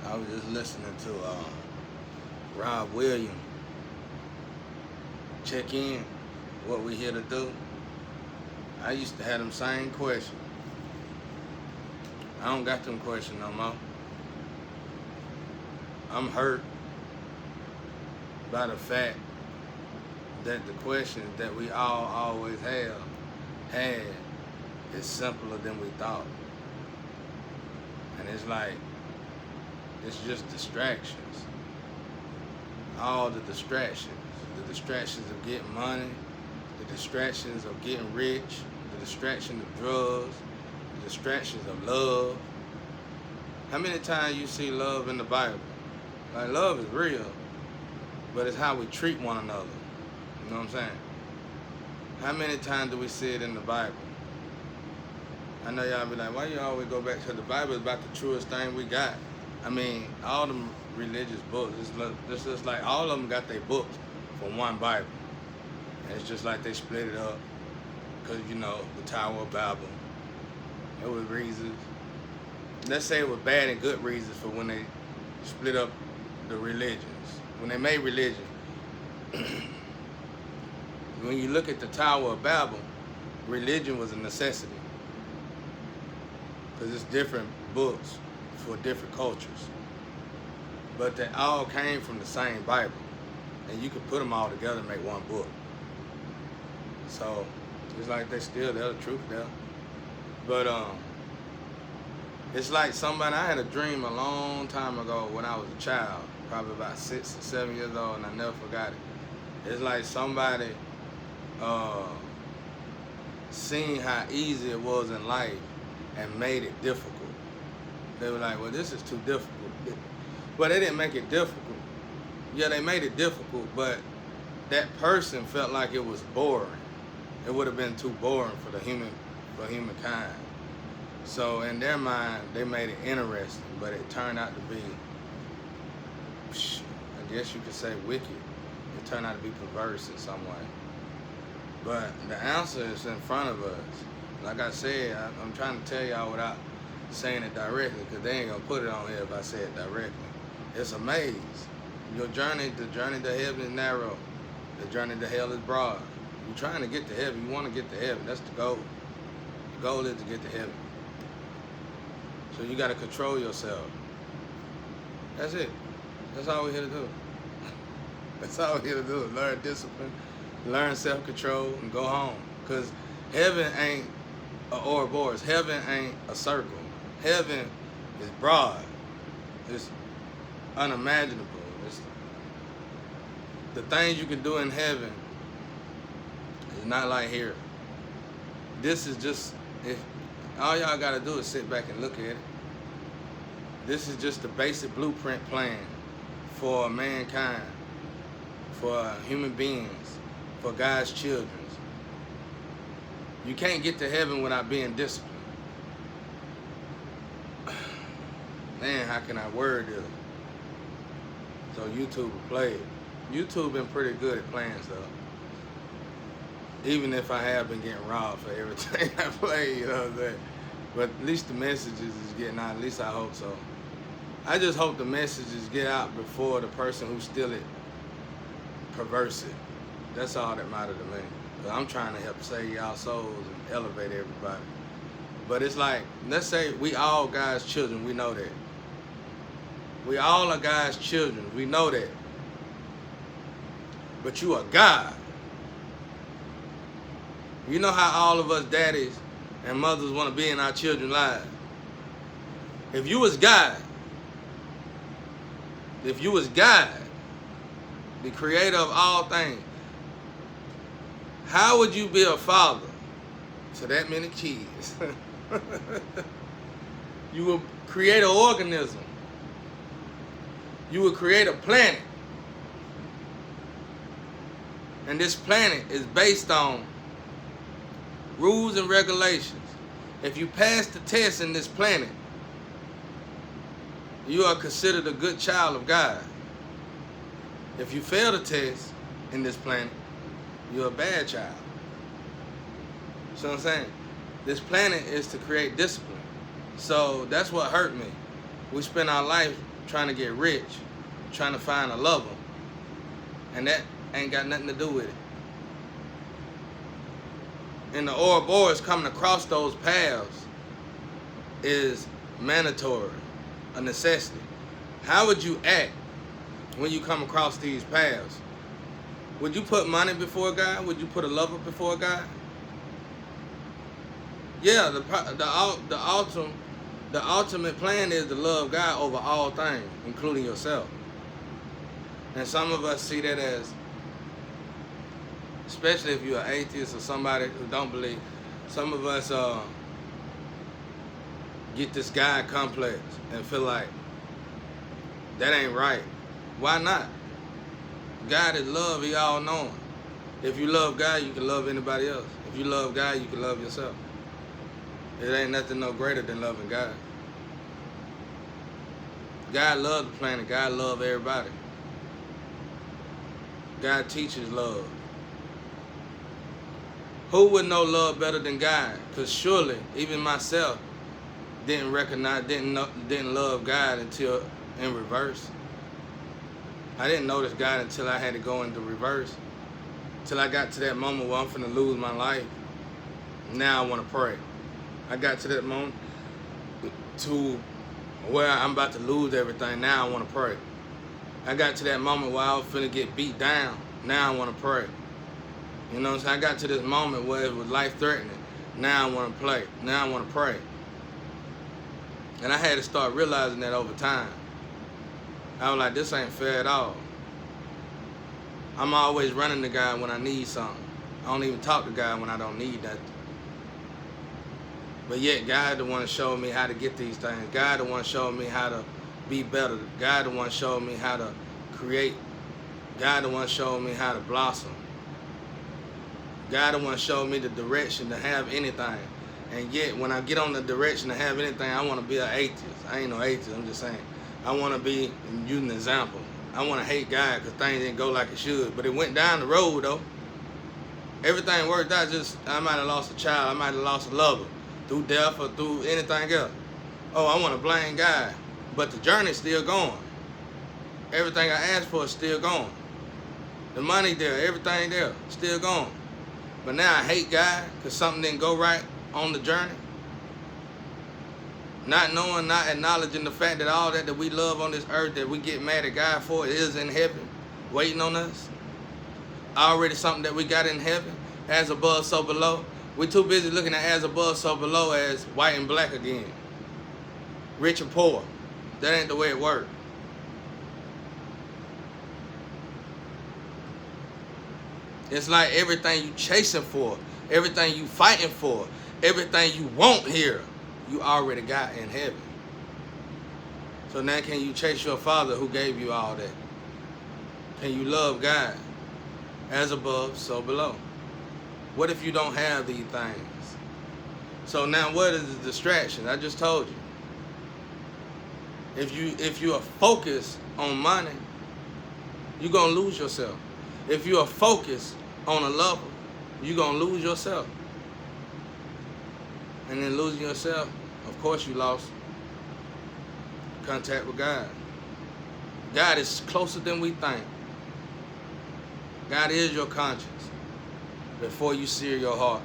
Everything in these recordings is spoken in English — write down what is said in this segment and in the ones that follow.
I was just listening to Rob Williams check in, what we here to do. I used to have them same questions. I don't got them questions no more. I'm hurt by the fact that the questions that we all always had is simpler than we thought. And it's like, it's just distractions. All the distractions of getting money, the distractions of getting rich, the distractions of drugs, the distractions of love. How many times you see love in the Bible? Like, love is real, but it's how we treat one another. You know what I'm saying? How many times do we see it in the Bible? I know y'all be like, why you always go back to the Bible? It's about the truest thing we got. I mean, all them religious books, it's just like all of them got their books from one Bible. And it's just like they split it up because, you know, the Tower of Babel. It was reasons. Let's say it was bad and good reasons for when they split up the religions. When they made religion. When you look at the Tower of Babel, religion was a necessity. Because it's different books for different cultures. But they all came from the same Bible. And you could put them all together and make one book. So, it's like they still tell the truth there. But it's like somebody, I had a dream a long time ago when I was a child, probably about 6 or 7 years old, and I never forgot it. It's like somebody seen how easy it was in life and made it difficult. They were like, well, this is too difficult. But they didn't make it difficult. Yeah, they made it difficult, but that person felt like it was boring. It would have been too boring for humankind. So in their mind, they made it interesting, but it turned out to be, I guess you could say, wicked. It turned out to be perverse in some way. But the answer is in front of us. Like I said, I'm trying to tell y'all without saying it directly, because they ain't gonna put it on here if I say it directly. It's a maze. The journey to heaven is narrow. The journey to hell is broad. You're trying to get to heaven. You want to get to heaven. That's the goal. The goal is to get to heaven. So you got to control yourself. That's it. That's all we're here to do. That's all we're here to do. Learn discipline, learn self-control, and go home. Because heaven ain't an Ouroboros. Heaven ain't a circle. Heaven is broad. It's unimaginable. It's, the things you can do in heaven is not like here. This is just, if all y'all got to do is sit back and look at it. This is just the basic blueprint plan for mankind, for human beings, for God's children. You can't get to heaven without being disciplined. Man, how can I word this? So YouTube will play it. YouTube been pretty good at playing stuff. Even if I have been getting robbed for everything I play, you know what I'm saying? But at least the messages is getting out. At least I hope so. I just hope the messages get out before the person who steal it perverse it. That's all that matters to me. But I'm trying to help save y'all souls and elevate everybody. But it's like, let's say we all God's children. We know that. We all are God's children. We know that. But you are God. You know how all of us daddies and mothers want to be in our children's lives. If you was God, the creator of all things, how would you be a father to that many kids? You would create an organism. You would create a planet. And this planet is based on rules and regulations. If you pass the test in this planet, you are considered a good child of God. If you fail the test in this planet, you're a bad child. See what I'm saying? This planet is to create discipline. So that's what hurt me. We spend our life trying to get rich, trying to find a lover, and that ain't got nothing to do with it. And the Ouroboros coming across those paths is mandatory, a necessity. How would you act when you come across these paths? Would you put money before God? Would you put a lover before God? Yeah, the ultimate plan is to love God over all things, including yourself. And some of us see that as, especially if you're an atheist or somebody who don't believe, some of us get this God complex and feel like that ain't right. Why not? God is love, He all knowing. If you love God, you can love anybody else. If you love God, you can love yourself. It ain't nothing no greater than loving God. God loves the planet. God loves everybody. God teaches love. Who would know love better than God? Because surely, even myself didn't love God until in reverse. I didn't notice God until I had to go into reverse. Till I got to that moment where I'm finna lose my life. Now I want to pray. I got to that moment to where I'm about to lose everything. Now I want to pray. I got to that moment where I was finna get beat down. Now I want to pray. You know what I'm saying? I got to this moment where it was life-threatening. Now I want to play. Now I want to pray. And I had to start realizing that over time. I was like, this ain't fair at all. I'm always running to God when I need something. I don't even talk to God when I don't need that. But yet, God the one showed me how to get these things. God the one showed me how to be better. God the one showed me how to create. God the one showed me how to blossom. God the one showed me the direction to have anything. And yet, when I get on the direction to have anything, I want to be an atheist. I ain't no atheist, I'm just saying. I want to be, using an example, I want to hate God because things didn't go like it should. But it went down the road, though. Everything worked out. Just, I might have lost a child. I might have lost a lover through death or through anything else. Oh, I want to blame God. But the journey's still going. Everything I asked for is still going. The money there, everything there, still going. But now I hate God because something didn't go right on the journey. Not knowing, not acknowledging the fact that all that we love on this earth, that we get mad at God for, is in heaven, waiting on us. Already something that we got in heaven, as above, so below. We're too busy looking at as above, so below as white and black again. Rich and poor. That ain't the way it works. It's like everything you chasing for, everything you fighting for, everything you want here, you already got in heaven. So now can you chase your Father who gave you all that? Can you love God? As above, so below. What if you don't have these things? So now what is the distraction? I just told you. If you are focused on money, you're going to lose yourself. If you are focused on a lover, you're going to lose yourself. And in losing yourself, of course you lost contact with God. God is closer than we think. God is your conscience before you sear your heart.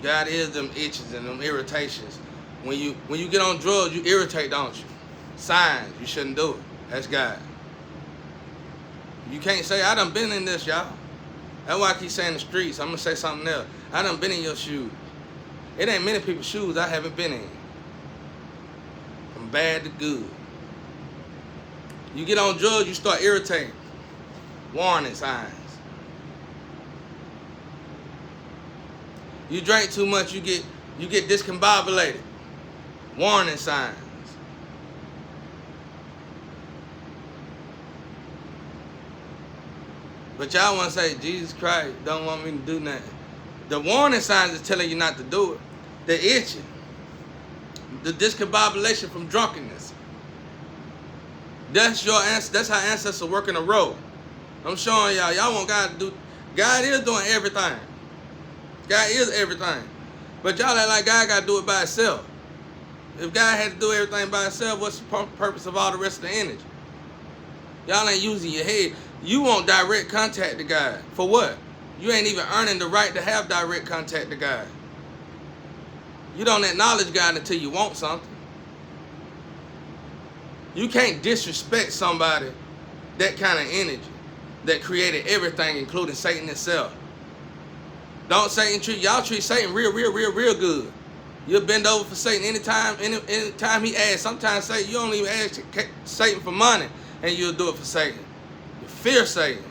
God is them itches and them irritations. When you get on drugs, you irritate, don't you? Signs, you shouldn't do it. That's God. You can't say, I done been in this, y'all. That's why I keep saying the streets. I'm going to say something else. I done been in your shoes. It ain't many people's shoes I haven't been in. From bad to good. You get on drugs, you start irritating. Warning signs. You drink too much, you get discombobulated. Warning signs. But y'all want to say, Jesus Christ don't want me to do nothing. The warning signs is telling you not to do it. The itching. The discombobulation from drunkenness. That's your answer. That's how ancestors work in a row. I'm showing y'all want God to do. God is doing everything. God is everything. But y'all act like God got to do it by himself. If God had to do everything by himself, what's the purpose of all the rest of the energy? Y'all ain't using your head. You want direct contact to God. For what? You ain't even earning the right to have direct contact to God. You don't acknowledge God until you want something. You can't disrespect somebody that kind of energy that created everything, including Satan itself. Don't Satan treat Satan real good. You'll bend over for Satan anytime he asks. Sometimes Satan, you don't even ask Satan for money, and you'll do it for Satan. You fear Satan.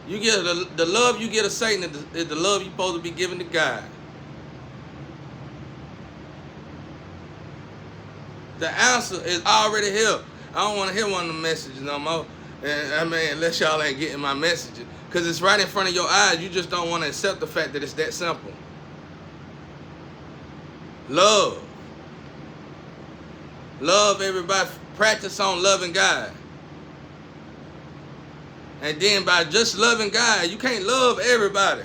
You get the love you get of Satan is the love you're supposed to be giving to God. The answer is already here. I don't want to hear one of the messages no more. And I mean, unless y'all ain't getting my messages. Because it's right in front of your eyes. You just don't want to accept the fact that it's that simple. Love. Love everybody. Practice on loving God. And then by just loving God, you can't love everybody.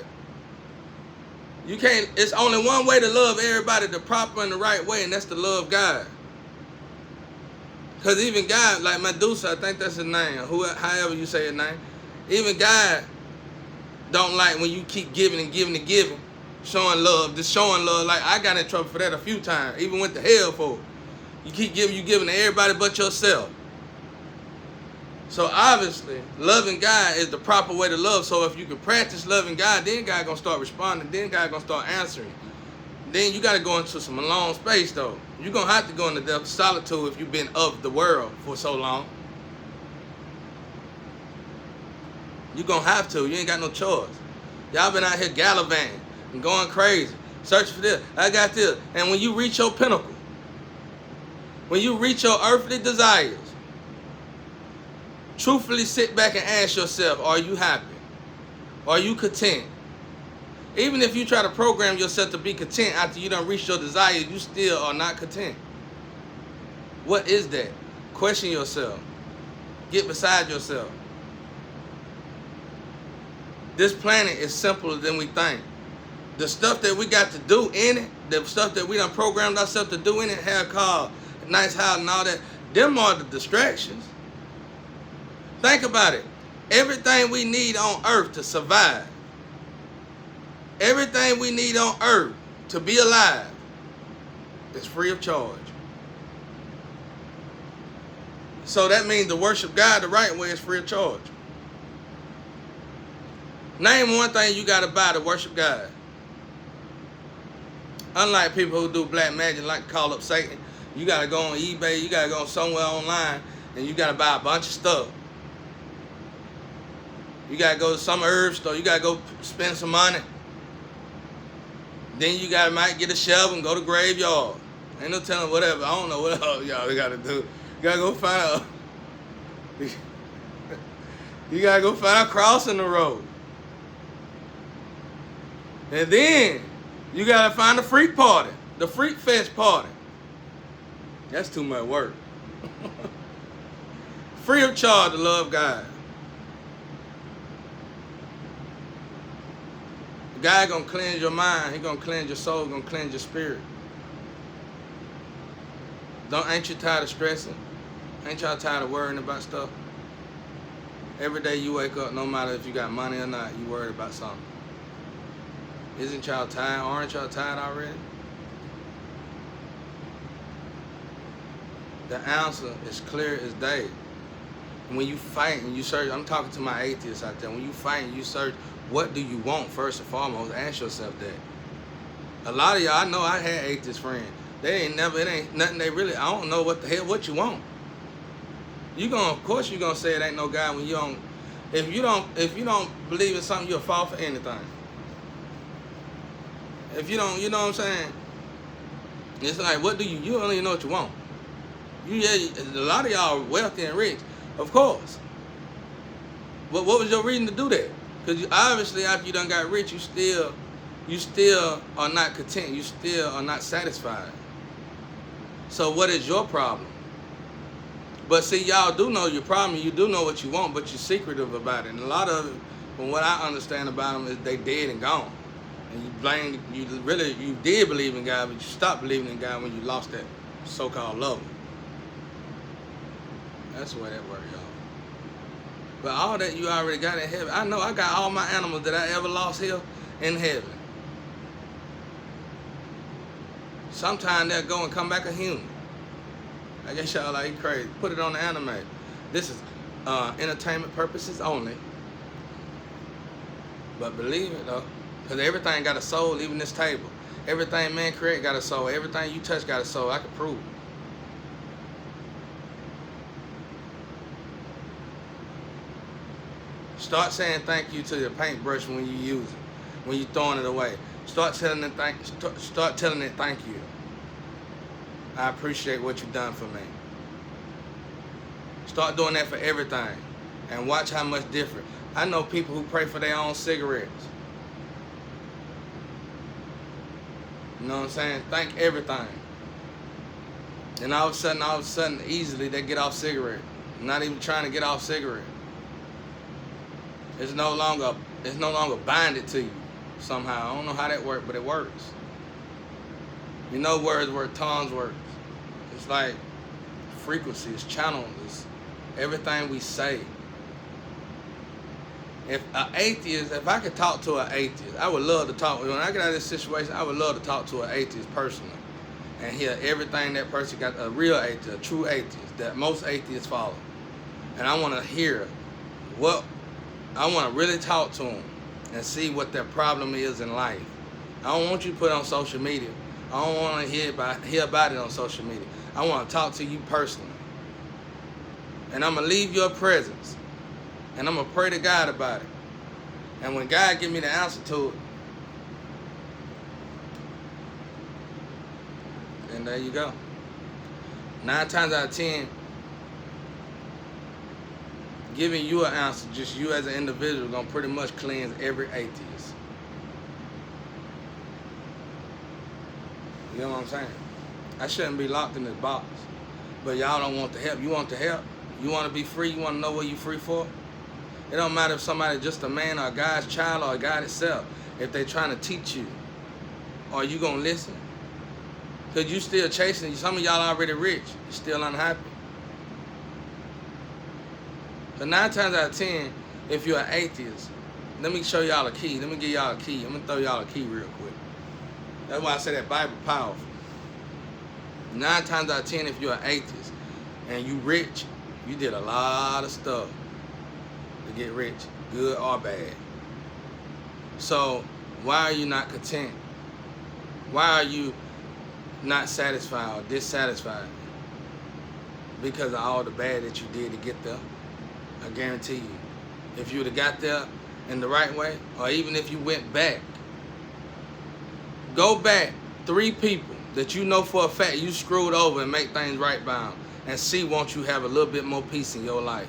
You can't. It's only one way to love everybody the proper and the right way, and that's to love God. Because even God, like Medusa, I think that's his name, however you say his name, even God don't like when you keep giving and giving and giving, showing love, just showing love. Like, I got in trouble for that a few times, even went to hell for it. You keep giving, you giving to everybody but yourself. So obviously, loving God is the proper way to love. So if you can practice loving God, then God going to start responding, then God going to start answering. Then you got to go into some alone space, though. You're going to have to go into depth of solitude if you've been of the world for so long. You're going to have to. You ain't got no choice. Y'all been out here gallivanting and going crazy, searching for this. I got this. And when you reach your pinnacle, when you reach your earthly desires, truthfully sit back and ask yourself, are you happy? Are you content? Even if you try to program yourself to be content after you done reached your desire, you still are not content. What is that? Question yourself. Get beside yourself. This planet is simpler than we think. The stuff that we got to do in it, the stuff that we done programmed ourselves to do in it, hair, car, nice house and all that, them are the distractions. Think about it. Everything we need on earth to survive, everything we need on earth to be alive is free of charge. So that means to worship God the right way is free of charge. Name one thing you got to buy to worship God. Unlike people who do black magic, like to call up Satan, you got to go on eBay, you got to go somewhere online, and you got to buy a bunch of stuff. You got to go to some herb store, you got to go spend some money. Then you might get a shovel and go to graveyard. Ain't no telling whatever. I don't know what else y'all got to do. You got to go find you got to go find a cross in the road. And then you got to find a freak party. The freak fest party. That's too much work. Free of charge to love God. God gonna cleanse your mind. He gonna cleanse your soul. Gonna cleanse your spirit. Ain't you tired of stressing? Ain't y'all tired of worrying about stuff? Every day you wake up, no matter if you got money or not, you worried about something. Isn't y'all tired? Aren't y'all tired already? The answer is clear as day. And when you fight and you search, I'm talking to my atheists out there. When you fight and you search, what do you want first and foremost? Ask yourself that. A lot of y'all, I know I had atheist friends. It ain't nothing they really, I don't know what the hell, what you want. Of course you're gonna say it ain't no God when you don't, if you don't believe in something, you'll fall for anything. If you don't, you know what I'm saying? It's like, what do you don't even know what you want. A lot of y'all are wealthy and rich, of course. But what was your reason to do that? Because obviously after you done got rich, you still are not content. You still are not satisfied. So what is your problem? But see, y'all do know your problem. You do know what you want, but you're secretive about it. And a lot of From what I understand about them is they dead and gone. And you did believe in God, but you stopped believing in God when you lost that so-called love. That's the way that works, y'all. But all that you already got in heaven. I know I got all my animals that I ever lost here in heaven. Sometime they'll go and come back a human. I guess y'all like crazy. Put it on the anime. This is entertainment purposes only. But believe it though, because everything got a soul, even this table. Everything man create got a soul. Everything you touch got a soul. I can prove it. Start saying thank you to your paintbrush when you use it, when you throwing it away. Start telling it thank you. I appreciate what you've done for me. Start doing that for everything, and watch how much different. I know people who pray for their own cigarettes. You know what I'm saying? Thank everything. And all of a sudden, easily they get off cigarette. Not even trying to get off cigarette. It's no longer binded to you somehow. I don't know how that works, but it works. You know words work, tones work. It's like frequency, it's channels, it's everything we say. If I could talk to an atheist, I would love to talk. When I get out of this situation, I would love to talk to an atheist personally and hear everything that person got, a real atheist, a true atheist, that most atheists follow. And I want to hear I want to really talk to them and see what their problem is in life. I don't want you to put it on social media. I don't want to hear about it on social media. I want to talk to you personally. And I'm going to leave your presence. And I'm going to pray to God about it. And when God give me the answer to it, then there you go. 9 times out of 10, giving you an answer, just you as an individual, gonna pretty much cleanse every atheist. You know what I'm saying? I shouldn't be locked in this box. But y'all don't want the help. You want the help? You want to be free? You want to know what you're free for? It don't matter if somebody's just a man or a God's child or a God itself. If they're trying to teach you, are you gonna listen? Because you still chasing. Some of y'all already rich. You're still unhappy. But 9 times out of 10, if you're an atheist, let me show y'all a key. Let me give y'all a key. I'm going to throw y'all a key real quick. That's why I say that Bible powerful. 9 times out of 10, if you're an atheist and you rich, you did a lot of stuff to get rich, good or bad. So why are you not content? Why are you not satisfied or dissatisfied? Because of all the bad that you did to get there. I guarantee you, if you would have got there in the right way, or even if you went back, go back 3 people that you know for a fact you screwed over and make things right by them, and see, won't you have a little bit more peace in your life?